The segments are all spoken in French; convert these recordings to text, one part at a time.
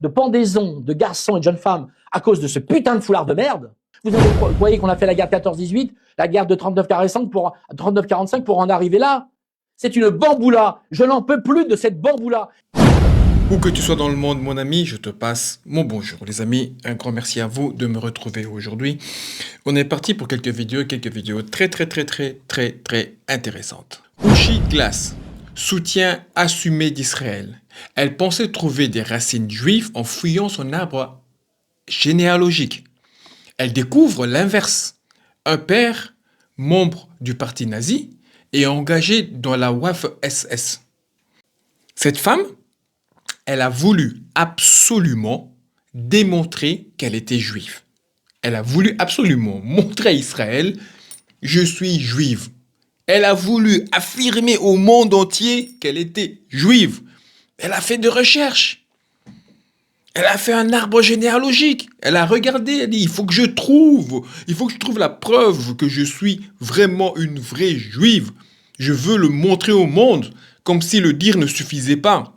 de pendaison de garçons et de jeunes femmes à cause de ce putain de foulard de merde. Vous voyez qu'on a fait la guerre 14-18, la guerre de 39-45 pour en arriver là. C'est une bamboula. Je n'en peux plus de cette bamboula. Où que tu sois dans le monde, mon ami, je te passe mon bonjour. Les amis, un grand merci à vous de me retrouver aujourd'hui. On est parti pour quelques vidéos très intéressantes. Uschi Glas, soutien assumé d'Israël. Elle pensait trouver des racines juives en fouillant son arbre généalogique. Elle découvre l'inverse. Un père, membre du parti nazi, et engagé dans la Waffen-SS. Cette femme, elle a voulu absolument démontrer qu'elle était juive. Elle a voulu absolument montrer à Israël, je suis juive. Elle a voulu affirmer au monde entier qu'elle était juive. Elle a fait des recherches. Elle a fait un arbre généalogique. Elle a regardé, elle dit, il faut que je trouve la preuve que je suis vraiment une vraie juive. Je veux le montrer au monde, comme si le dire ne suffisait pas.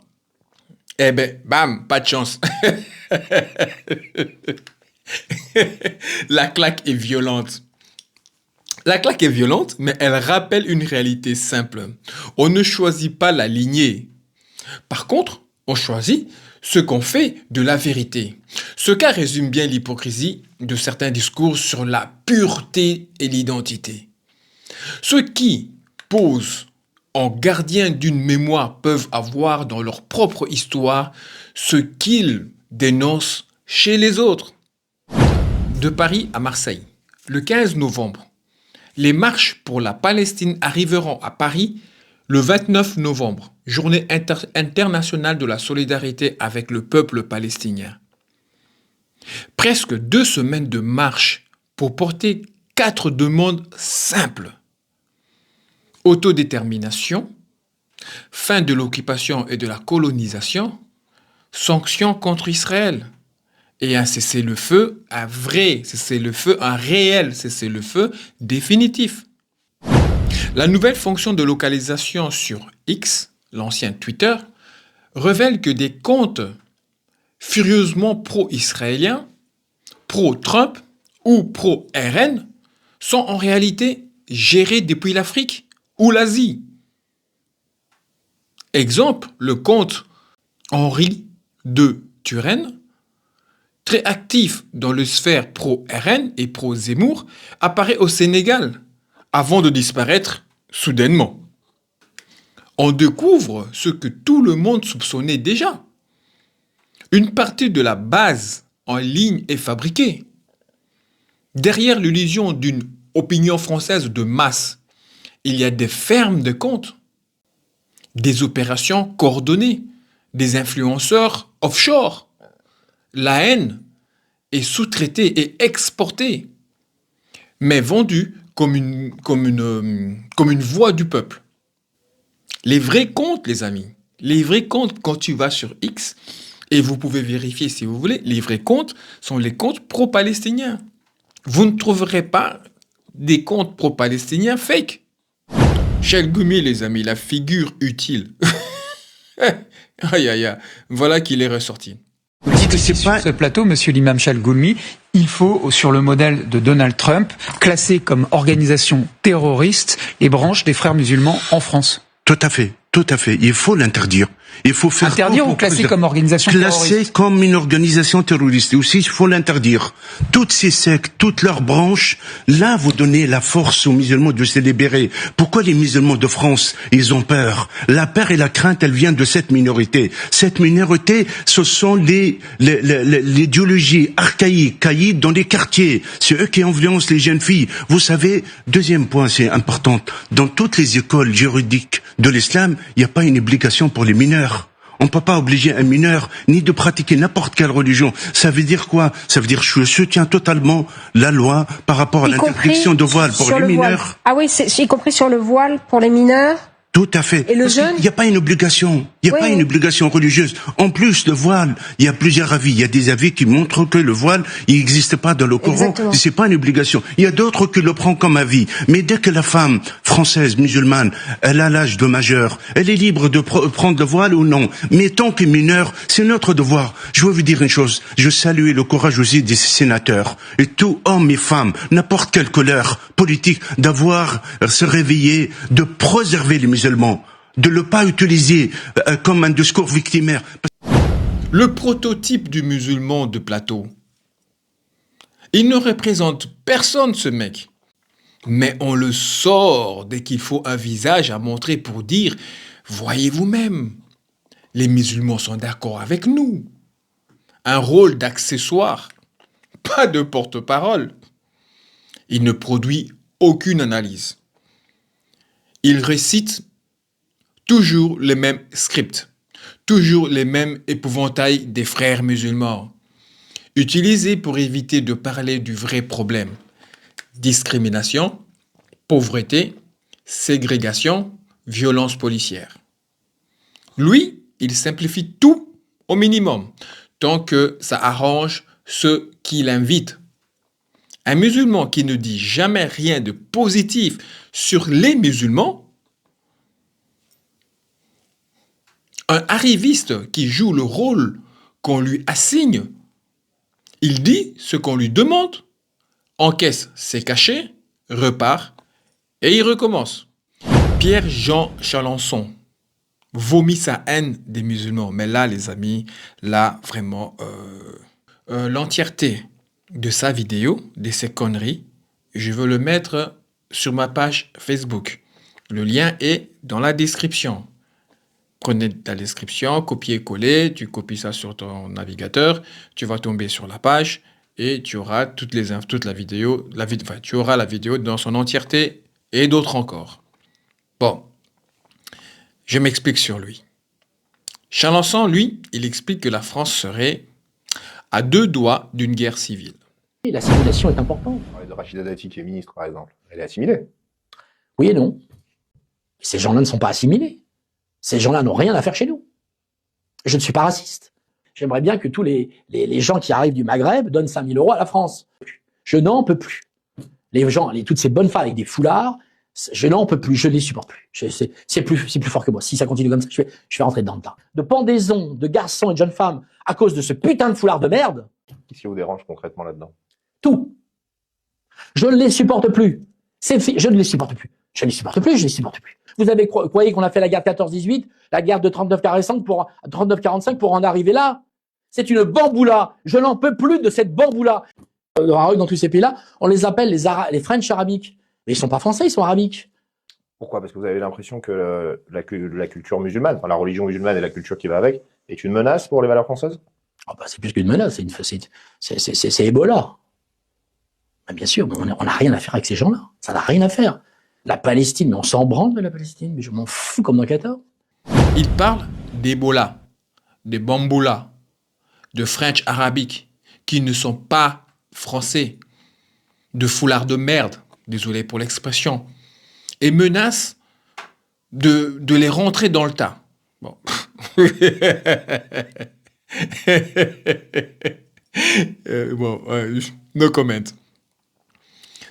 Eh ben, bam, pas de chance. La claque est violente. La claque est violente, mais elle rappelle une réalité simple. On ne choisit pas la lignée. Par contre, on choisit ce qu'on fait de la vérité. Ce cas résume bien l'hypocrisie de certains discours sur la pureté et l'identité. Ceux qui posent en gardiens d'une mémoire peuvent avoir dans leur propre histoire ce qu'ils dénoncent chez les autres. De Paris à Marseille, le 15 novembre, les marches pour la Palestine arriveront à Paris le 29 novembre, journée internationale de la solidarité avec le peuple palestinien. Presque 2 semaines de marche pour porter 4 demandes simples. Autodétermination, fin de l'occupation et de la colonisation, sanctions contre Israël et un cessez-le-feu, un vrai cessez-le-feu, un réel cessez-le-feu définitif. La nouvelle fonction de localisation sur X, l'ancien Twitter, révèle que des comptes furieusement pro-israéliens, pro-Trump ou pro-RN sont en réalité gérés depuis l'Afrique ou l'Asie. Exemple, le compte Henri de Turenne, très actif dans le sphère pro-RN et pro-Zemmour, apparaît au Sénégal, avant de disparaître soudainement. On découvre ce que tout le monde soupçonnait déjà. Une partie de la base en ligne est fabriquée. Derrière l'illusion d'une opinion française de masse, il y a des fermes de comptes, des opérations coordonnées, des influenceurs offshore. La haine est sous-traitée et exportée, mais vendue comme une voix du peuple. Les vrais comptes, les amis, les vrais comptes, quand tu vas sur X, et vous pouvez vérifier si vous voulez, les vrais comptes sont les comptes pro-palestiniens. Vous ne trouverez pas des comptes pro-palestiniens fake. Chalgoumi, les amis, la figure utile. Aïe, aïe, aïe. Voilà qu'il est ressorti. Vous dites aussi sur ce plateau, monsieur l'imam Chalgoumi, il faut, sur le modèle de Donald Trump, classer comme organisation terroriste les branches des frères musulmans en France. Tout à fait, tout à fait. Il faut l'interdire. Il faut faire interdire ou classer comme organisation terroriste. Classer comme une organisation terroriste. Et aussi, il faut l'interdire. Toutes ces sectes, toutes leurs branches, là, vous donnez la force aux musulmans de se libérer. Pourquoi les musulmans de France, ils ont peur? La peur et la crainte, elle vient de cette minorité. Cette minorité, ce sont l'idéologie archaïque, caïque dans les quartiers. C'est eux qui influencent les jeunes filles. Vous savez, deuxième point, c'est important. Dans toutes les écoles juridiques de l'islam, il n'y a pas une obligation pour les mineurs. On ne peut pas obliger un mineur ni de pratiquer n'importe quelle religion. Ça veut dire quoi? Ça veut dire que je soutiens totalement la loi par rapport à l'interdiction de voile pour les mineurs. Ah oui, y compris sur le voile pour les mineurs? Tout à fait. Et le jeune? Il n'y a pas une obligation. Il n'y a Oui, pas oui. une obligation religieuse. En plus, le voile, il y a plusieurs avis. Il y a des avis qui montrent que le voile, il n'existe pas dans le Coran. Exactement. C'est pas une obligation. Il y a d'autres qui le prennent comme avis. Mais dès que la femme française, musulmane, elle a l'âge de majeur, elle est libre de prendre le voile ou non. Mais tant que mineure, c'est notre devoir. Je veux vous dire une chose. Je salue le courage aussi des sénateurs. Et tout homme et femme, n'importe quelle couleur politique, d'avoir se réveiller, de préserver les musulmans, de ne le pas utiliser comme un discours victimaire. Le prototype du musulman de plateau. Il ne représente personne, ce mec. Mais on le sort dès qu'il faut un visage à montrer pour dire « Voyez vous-même, les musulmans sont d'accord avec nous. » Un rôle d'accessoire, pas de porte-parole. Il ne produit aucune analyse. Il récite toujours les mêmes scripts, toujours les mêmes épouvantails des frères musulmans, utilisés pour éviter de parler du vrai problème. Discrimination, pauvreté, ségrégation, violence policière. Lui, il simplifie tout au minimum, tant que ça arrange ceux qui l'invitent. Un musulman qui ne dit jamais rien de positif sur les musulmans, un arriviste qui joue le rôle qu'on lui assigne, il dit ce qu'on lui demande, encaisse ses cachets, repart et il recommence. Pierre-Jean Chalençon vomit sa haine des musulmans. Mais là, les amis, là, vraiment, l'entièreté de sa vidéo, de ses conneries, je veux le mettre sur ma page Facebook. Le lien est dans la description. Prenez la description, copier-coller, tu copies ça sur ton navigateur, tu vas tomber sur la page et tu auras toute la vidéo, tu auras la vidéo dans son entièreté et d'autres encore. Bon, je m'explique sur lui. Chalençon, lui, il explique que la France serait à 2 doigts d'une guerre civile. L'assimilation est importante. On parlait de Rachida Dati, qui est ministre, par exemple. Elle est assimilée. Oui et non. Ces gens-là ne sont pas assimilés. Ces gens-là n'ont rien à faire chez nous. Je ne suis pas raciste. J'aimerais bien que tous les gens qui arrivent du Maghreb donnent 5 000 € à la France. Je n'en peux plus. Les gens, toutes ces bonnes femmes avec des foulards, je n'en peux plus, je ne les supporte plus. C'est plus fort que moi. Si ça continue comme ça, je vais rentrer dedans le tas. De pendaisons de garçons et de jeunes femmes à cause de ce putain de foulard de merde, Qu'est-ce qui vous dérange concrètement là-dedans? tout. Je ne les supporte plus. Je ne les supporte plus. Je ne les supporte plus, je ne les supporte plus. Vous avez croyez qu'on a fait la guerre 14-18, la guerre de 39-45 pour en arriver là? C'est une bamboula. Je n'en peux plus de cette bamboula. Dans tous ces pays-là, on les appelle les French arabiques. Mais ils sont pas français, ils sont arabiques. Pourquoi? Parce que vous avez l'impression que la culture musulmane, enfin la religion musulmane et la culture qui va avec, est une menace pour les valeurs françaises? Oh bah, c'est plus qu'une menace, c'est Ebola. Bah, bien sûr, on n'a rien à faire avec ces gens-là. Ça n'a rien à faire. La Palestine, mais on s'en branle de la Palestine, mais je m'en fous comme dans Qatar. Il parle d'Ebola, de Bamboula, de French arabique, qui ne sont pas français, de foulards de merde, désolé pour l'expression, et menace de les rentrer dans le tas. Bon. No comment.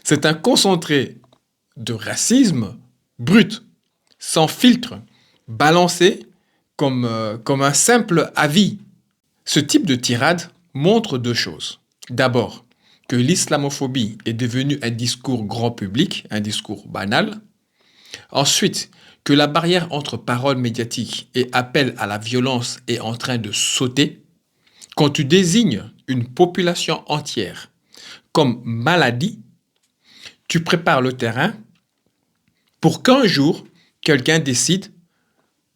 C'est un concentré de racisme brut, sans filtre, balancé comme un simple avis. Ce type de tirade montre 2 choses. D'abord, que l'islamophobie est devenue un discours grand public, un discours banal. Ensuite, que la barrière entre parole médiatique et appel à la violence est en train de sauter. Quand tu désignes une population entière comme maladie, tu prépares le terrain pour qu'un jour, quelqu'un décide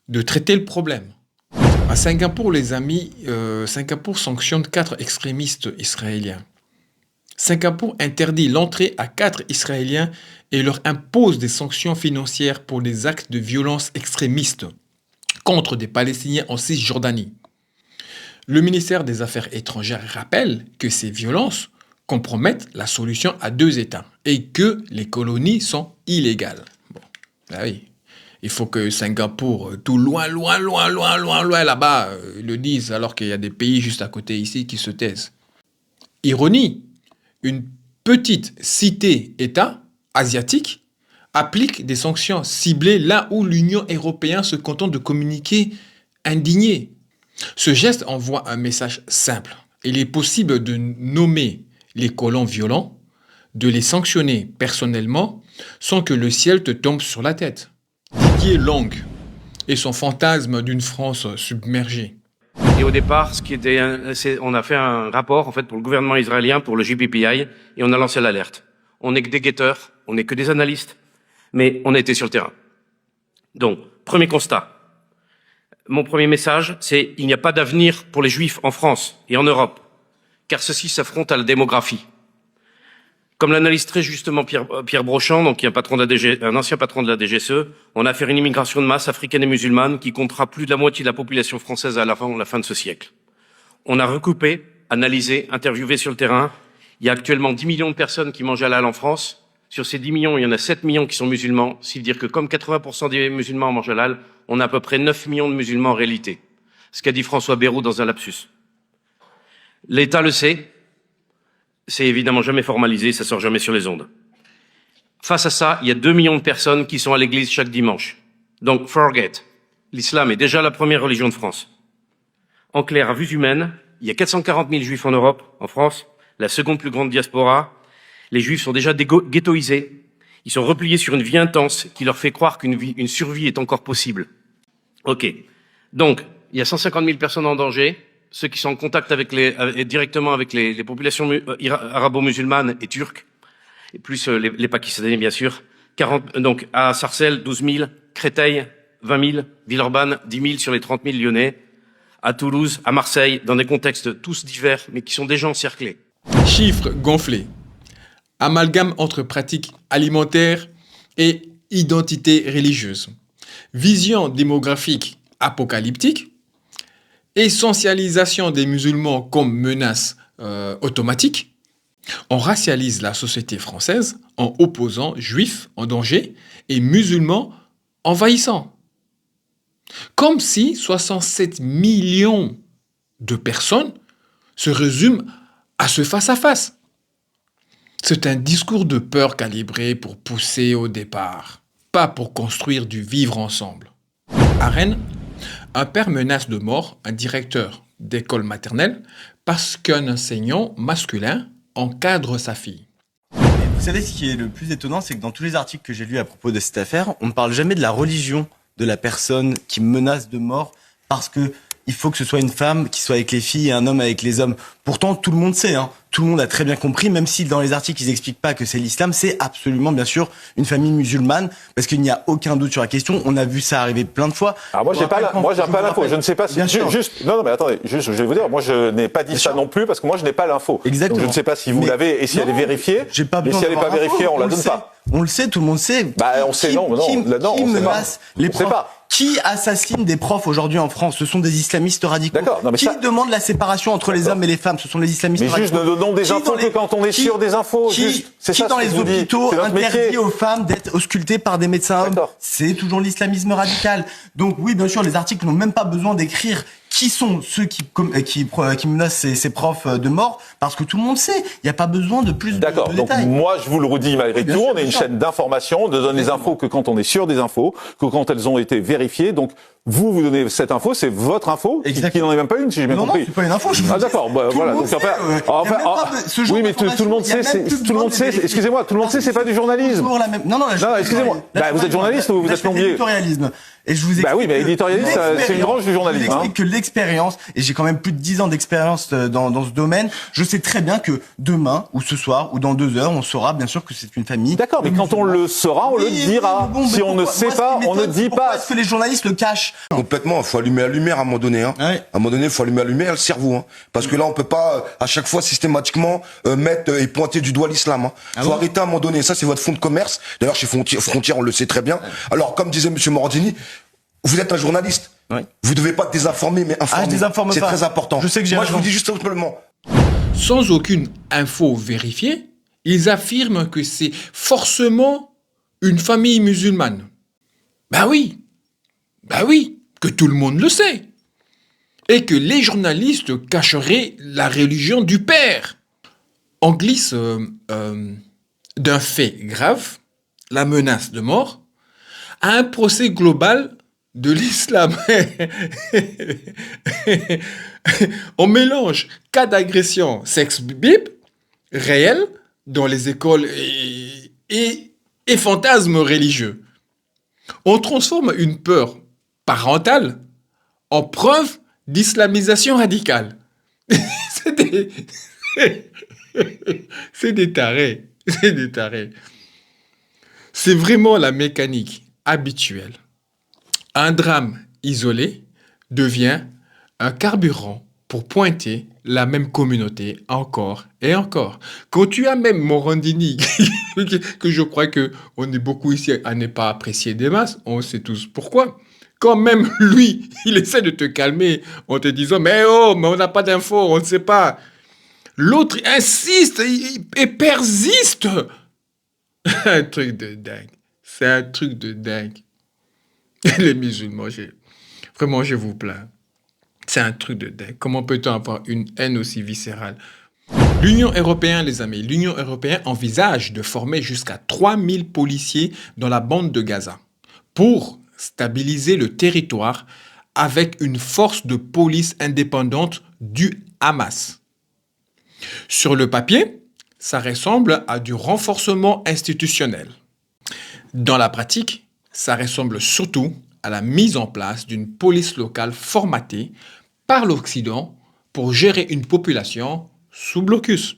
de traiter le problème. À Singapour, les amis, Singapour sanctionne 4 extrémistes israéliens. Singapour interdit l'entrée à 4 Israéliens et leur impose des sanctions financières pour des actes de violence extrémistes contre des Palestiniens en Cisjordanie. Le ministère des Affaires étrangères rappelle que ces violences compromettent la solution à 2 États et que les colonies sont illégales. Bon, là oui. Il faut que Singapour, tout loin, là-bas, le dise, alors qu'il y a des pays juste à côté ici qui se taisent. Ironie, une petite cité-État asiatique applique des sanctions ciblées là où l'Union européenne se contente de communiquer indigné. Ce geste envoie un message simple. Il est possible de nommer les colons violents, de les sanctionner personnellement sans que le ciel te tombe sur la tête. Didier Long et son fantasme d'une France submergée. Et au départ, on a fait un rapport en fait pour le gouvernement israélien, pour le JPPI, et on a lancé l'alerte. On n'est que des guetteurs, on n'est que des analystes, mais on a été sur le terrain. Donc, premier constat. Mon premier message, c'est il n'y a pas d'avenir pour les Juifs en France et en Europe, car ceux-ci s'affrontent à la démographie. Comme l'analyse très justement Pierre Brochand, donc qui est un ancien patron de la DGSE, on a fait une immigration de masse africaine et musulmane qui comptera plus de la moitié de la population française à la fin de ce siècle. On a recoupé, analysé, interviewé sur le terrain. Il y a actuellement 10 millions de personnes qui mangent halal en France. Sur ces 10 millions, il y en a 7 millions qui sont musulmans. C'est dire que comme 80% des musulmans mangent halal, on a à peu près 9 millions de musulmans en réalité. Ce qu'a dit François Bayrou dans un lapsus. L'État le sait. C'est évidemment jamais formalisé, ça sort jamais sur les ondes. Face à ça, il y a 2 millions de personnes qui sont à l'église chaque dimanche. Donc, forget. L'islam est déjà la première religion de France. En clair, à vue humaine, il y a 440 000 juifs en Europe, en France, la seconde plus grande diaspora. Les juifs sont déjà ghettoisés. Ils sont repliés sur une vie intense qui leur fait croire qu'une survie est encore possible. Ok. Donc, il y a 150 000 personnes en danger. Ceux qui sont en contact directement avec les populations arabo-musulmanes et turques, et plus les Pakistanais bien sûr. Donc à Sarcelles, 12 000, Créteil, 20 000, Villeurbanne, 10 000 sur les 30 000 lyonnais, à Toulouse, à Marseille, dans des contextes tous divers, mais qui sont déjà encerclés. Chiffres gonflés. Amalgame entre pratiques alimentaires et identité religieuse. Vision démographique apocalyptique. Essentialisation des musulmans comme menace automatique. On racialise la société française en opposant juifs en danger et musulmans envahissants. Comme si 67 millions de personnes se résument à ce face-à-face. C'est un discours de peur calibré pour pousser au départ, pas pour construire du vivre ensemble. À Rennes, un père menace de mort un directeur d'école maternelle parce qu'un enseignant masculin encadre sa fille. Vous savez, ce qui est le plus étonnant, c'est que dans tous les articles que j'ai lus à propos de cette affaire, on ne parle jamais de la religion de la personne qui menace de mort parce que il faut que ce soit une femme qui soit avec les filles et un homme avec les hommes. Pourtant, tout le monde sait, tout le monde a très bien compris, même si dans les articles, ils n'expliquent pas que c'est l'islam, c'est absolument, bien sûr, une famille musulmane, parce qu'il n'y a aucun doute sur la question. On a vu ça arriver plein de fois. Alors moi, j'ai pas l'info. Je ne sais pas si... Non, mais attendez, je vais vous dire, moi, je n'ai pas dit ça non plus, parce que moi, je n'ai pas l'info. Exactement. Donc, je ne sais pas si vous l'avez, et si elle est vérifiée. Et si elle n'est pas vérifiée, on la donne pas. On le sait, tout le monde sait. On sait, non, on sait pas. Les profs. Qui assassine des profs aujourd'hui en France? Ce sont des islamistes radicaux. D'accord. Qui demande la séparation entre les hommes et les femmes? Ce sont les islamistes radicaux. Mais juste ne donnons des infos que quand on est sûr des infos. Qui dans les hôpitaux interdit aux femmes d'être auscultées par des médecins hommes? C'est toujours l'islamisme radical. Donc oui, bien sûr, les articles n'ont même pas besoin d'écrire qui sont ceux qui menacent ces profs de mort, parce que tout le monde sait. Il n'y a pas besoin de plus de détails. D'accord. Donc moi, je vous le redis malgré tout, on est une chaîne d'information, de donner des infos que quand on est sûr des infos, que quand elles ont été vérifiées. Donc vous donnez cette info, c'est votre info, qui n'en est même pas une, si j'ai bien compris. Non, c'est pas une info. D'accord. Voilà. Donc oui, mais tout le monde sait. Excusez-moi, tout le monde sait, c'est pas du journalisme. Non, excusez-moi. Vous êtes journaliste ou vous êtes plombier? Et je vous explique. Oui, mais éditorialiste, c'est une branche du journalisme. Je vous explique que l'expérience, et j'ai quand même plus de 10 ans d'expérience dans ce domaine, je sais très bien que demain, ou ce soir, ou dans 2 heures, on saura bien sûr que c'est une famille. D'accord, mais quand on le saura, on le dira. Si on ne sait pas, on ne dit pas. Est-ce que les journalistes le cachent? Complètement, il faut allumer la lumière à un moment donné. À un moment donné, il faut allumer la lumière et le cerveau. Parce que là, on peut pas à chaque fois systématiquement mettre et pointer du doigt l'islam. Faut arrêter à un moment donné. Ça, c'est votre fonds de commerce. D'ailleurs, chez Frontières, on le sait très bien. Alors, comme disait Monsieur Morandini, vous êtes un journaliste. Vous devez pas désinformer, mais informer. C'est très important. Je sais que Moi, je vous dis juste simplement. Sans aucune info vérifiée, ils affirment que c'est forcément une famille musulmane. Ben oui, que tout le monde le sait. Et que les journalistes cacheraient la religion du père. On glisse d'un fait grave, la menace de mort, à un procès global de l'islam. On mélange cas d'agression sexe-bib réel dans les écoles et fantasmes religieux. On transforme une peur parentale en preuve d'islamisation radicale. C'est des tarés. C'est des tarés. C'est vraiment la mécanique habituelle. Un drame isolé devient un carburant pour pointer la même communauté encore et encore. Quand tu as même Morandini, que je crois qu'on est beaucoup ici à ne pas apprécier des masses, on sait tous pourquoi. Quand même lui, il essaie de te calmer en te disant « Mais oh, mais on n'a pas d'infos, on ne sait pas ». L'autre insiste et persiste. Un truc de dingue. C'est un truc de dingue. Les musulmans, vraiment, je vous plains. C'est un truc de dingue. Comment peut-on avoir une haine aussi viscérale? L'Union européenne, les amis, l'Union européenne envisage de former jusqu'à 3000 policiers dans la bande de Gaza pour stabiliser le territoire avec une force de police indépendante du Hamas. Sur le papier, ça ressemble à du renforcement institutionnel. Dans la pratique, ça ressemble surtout à la mise en place d'une police locale formatée par l'Occident pour gérer une population sous blocus.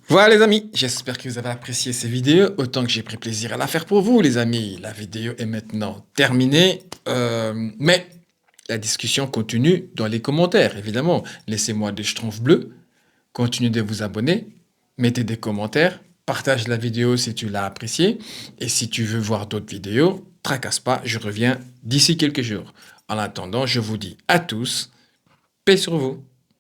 Voilà les amis, j'espère que vous avez apprécié ces vidéos autant que j'ai pris plaisir à la faire pour vous les amis. La vidéo est maintenant terminée, mais la discussion continue dans les commentaires évidemment. Laissez-moi des schtroumpfs bleus, continuez de vous abonner, mettez des commentaires, partage la vidéo si tu l'as appréciée et si tu veux voir d'autres vidéos, tracasse pas, je reviens d'ici quelques jours. En attendant, je vous dis à tous, paix sur vous.